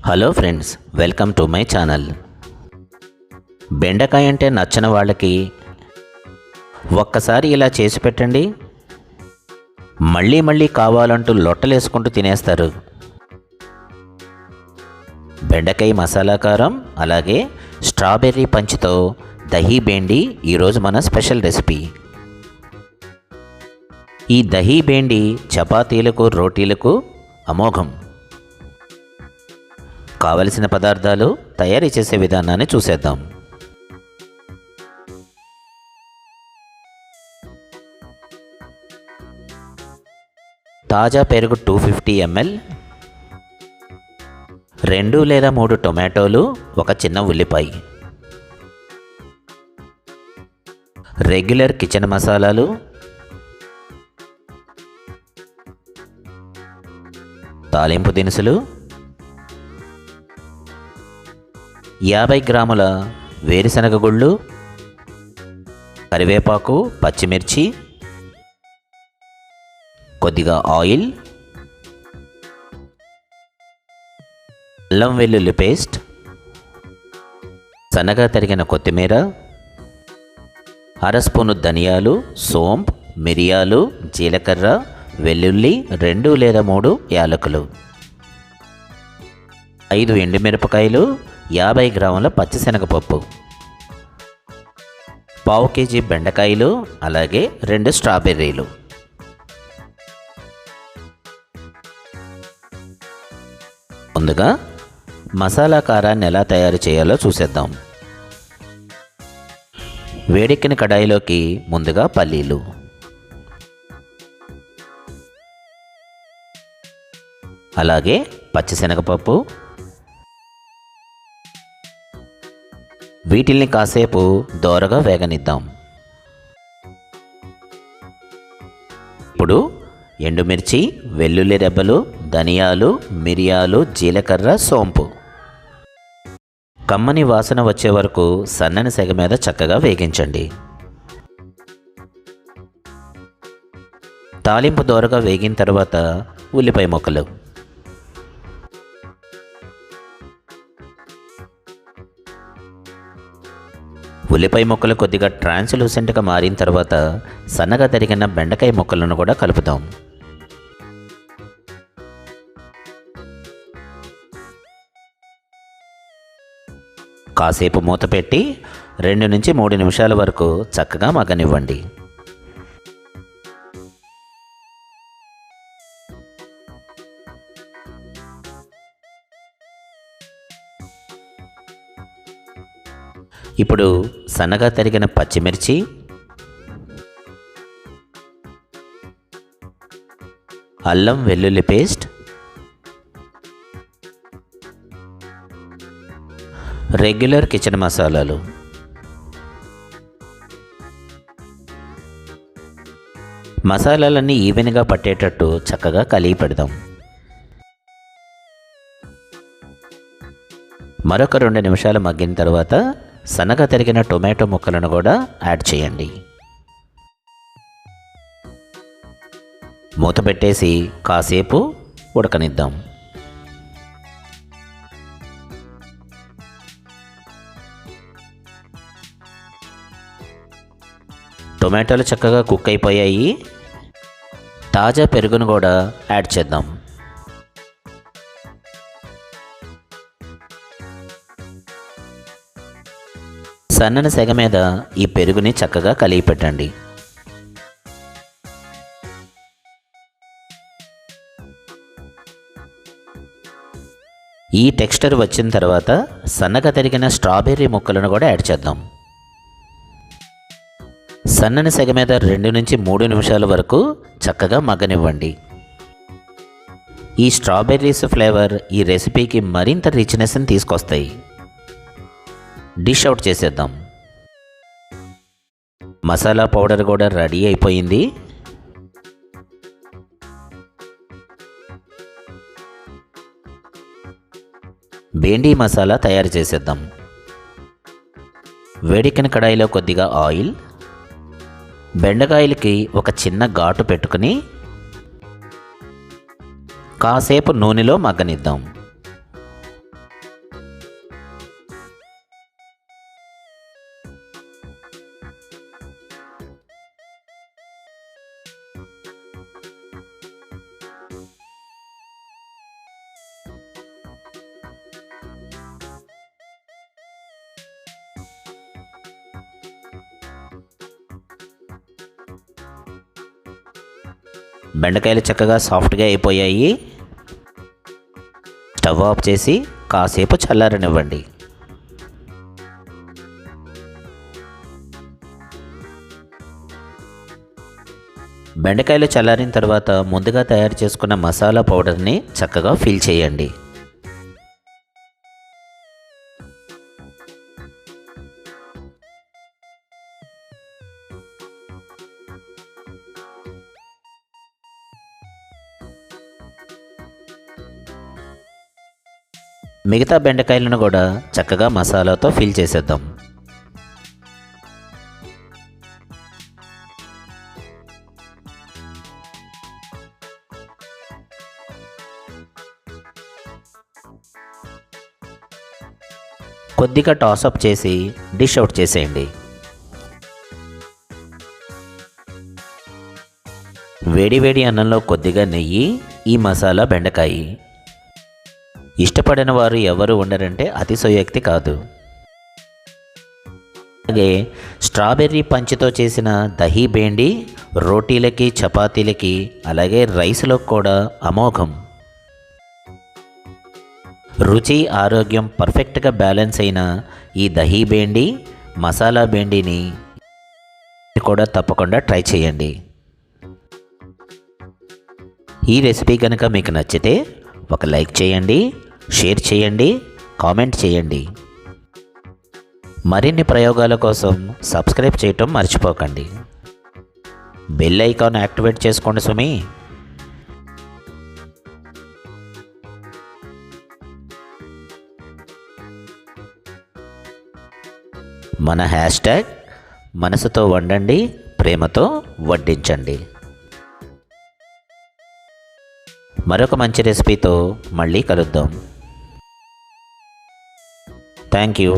Hello friends, welcome to my channel. బెండకాయ అంటే నచ్చని వాళ్ళకి ఒక్కసారి ఇలా చేసి పెట్టండి, మళ్ళీ మళ్ళీ కావాలంటూ లొట్టలేసుకుంటూ తినేస్తారు. బెండకాయ మసాలా కారం అలాగే స్ట్రాబెర్రీ పంచ్తో దహీ బేండి ఈరోజు మన స్పెషల్ రెసిపీ. ఈ దహీ బేండి చపాతీలకు రోటీలకు అమోఘం. కావలసిన పదార్థాలు, తయారీ చేసే విధానాన్ని చూసేద్దాం. తాజా పెరుగు 250 ml, 2 లేదా 3 టొమాటోలు, ఒక చిన్న ఉల్లిపాయ, రెగ్యులర్ కిచెన్ మసాలాలు, తాలింపు దినుసులు, 50 గ్రాముల వేరుశనగ గుళ్ళు, కరివేపాకు, పచ్చిమిర్చి, కొద్దిగా ఆయిల్, అల్లం వెల్లుల్లి పేస్ట్, సన్నగా తరిగిన కొత్తిమీర, అర స్పూను ధనియాలు, సోంపు, మిరియాలు, జీలకర్ర, వెల్లుల్లి, 2 లేదా 3 యాలకులు, 5 ఎండుమిరపకాయలు, 50 గ్రాముల పచ్చిశనగపప్పు, పావు కేజీ బెండకాయలు, అలాగే 2 స్ట్రాబెర్రీలు. ముందుగా మసాలా కారాన్ని ఎలా తయారు చేయాలో చూసేద్దాం. వేడెక్కిన కడాయిలోకి ముందుగా పల్లీలు, అలాగే పచ్చిశనగపప్పు, వీటిల్ని కాసేపు దోరగా వేగనిద్దాం. ఇప్పుడు ఎండుమిర్చి, వెల్లుల్లి రెబ్బలు, ధనియాలు, మిరియాలు, జీలకర్ర, సోంపు కమ్మని వాసన వచ్చే వరకు సన్నని సెగ మీద చక్కగా వేగించండి. తాలింపు దోరగా వేగిన తర్వాత ఉల్లిపాయ ముక్కలు, ఉల్లిపాయ ముక్కలు కొద్దిగా ట్రాన్స్లూసెంట్గా మారిన తర్వాత సన్నగా తరిగిన బెండకాయ ముక్కలను కూడా కలుపుదాం. కాసేపు మూత పెట్టి 2 నుంచి 3 నిమిషాల వరకు చక్కగా మగ్గనివ్వండి. ఇప్పుడు సన్నగా తరిగిన పచ్చిమిర్చి, అల్లం వెల్లుల్లి పేస్ట్, రెగ్యులర్ కిచెన్ మసాలాలు, మసాలాలన్నీ ఈవెన్గా పట్టేటట్టు చక్కగా కలిపి పెడదాం. మరొక 2 నిమిషాలు మగ్గిన తర్వాత సన్నగా తరిగిన టొమాటో ముక్కలను కూడా యాడ్ చేయండి. మూత పెట్టేసి కాసేపు ఉడకనిద్దాం. టొమాటోలు చక్కగా కుక్ అయిపోయాయి. తాజా పెరుగును కూడా యాడ్ చేద్దాం. సన్నని సెగ మీద ఈ పెరుగుని చక్కగా కలిపి పెట్టండి. ఈ టెక్స్చర్ వచ్చిన తర్వాత సన్నగా తరిగిన స్ట్రాబెర్రీ ముక్కలను కూడా యాడ్ చేద్దాం. సన్నని సెగ మీద 2 నుంచి 3 నిమిషాల వరకు చక్కగా మగ్గనివ్వండి. ఈ స్ట్రాబెర్రీస్ ఫ్లేవర్ ఈ రెసిపీకి మరింత రిచ్నెస్ని తీసుకొస్తాయి. డిష్ అవుట్ చేసేద్దాం. మసాలా పౌడర్ కూడా రెడీ అయిపోయింది. బేండి మసాలా తయారు చేసేద్దాం. వేడెక్కిన కడాయిలో కొద్దిగా ఆయిల్, బెండకాయలకి ఒక చిన్న ఘాటు పెట్టుకుని కాసేపు నూనెలో మగ్గనిద్దాం. బెండకాయలు చక్కగా సాఫ్ట్గా అయిపోయాయి. స్టవ్ ఆఫ్ చేసి కాసేపు చల్లారనివ్వండి. బెండకాయలు చల్లారిన తర్వాత ముందుగా తయారు చేసుకున్న మసాలా పౌడర్ని చక్కగా ఫిల్ చేయండి. మిగతా బెండకాయలను కూడా చక్కగా మసాలాతో ఫిల్ చేసేద్దాం. కొద్దిగా టాసప్ చేసి డిష్ అవుట్ చేసేయండి. వేడి వేడి అన్నంలో కొద్దిగా నెయ్యి, ఈ మసాలా బెండకాయ. ఇష్టపడిన వారు ఎవరు ఉండరంటే అతిశయోక్తి కాదు. అలాగే స్ట్రాబెర్రీ పంచుతో చేసిన దహీ బేండి రోటీలకి, చపాతీలకి, అలాగే రైస్లో కూడా అమోఘం. రుచి, ఆరోగ్యం పర్ఫెక్ట్గా బ్యాలెన్స్ అయిన ఈ దహీ బేండి, మసాలా బేండిని కూడా తప్పకుండా ట్రై చేయండి. ఈ రెసిపీ కనుక మీకు నచ్చితే ఒక లైక్ చేయండి, షేర్ చేయండి, కామెంట్ చేయండి. మరిన్ని ప్రయోగాల కోసం సబ్స్క్రైబ్ చేయటం మర్చిపోకండి. బెల్ ఐకాన్ యాక్టివేట్ చేసుకోండి సుమి. మన హ్యాష్ట్యాగ్ మనసుతో వండండి, ప్రేమతో వడ్డించండి. మరొక మంచి రెసిపీతో మళ్ళీ కలుద్దాం. Thank you.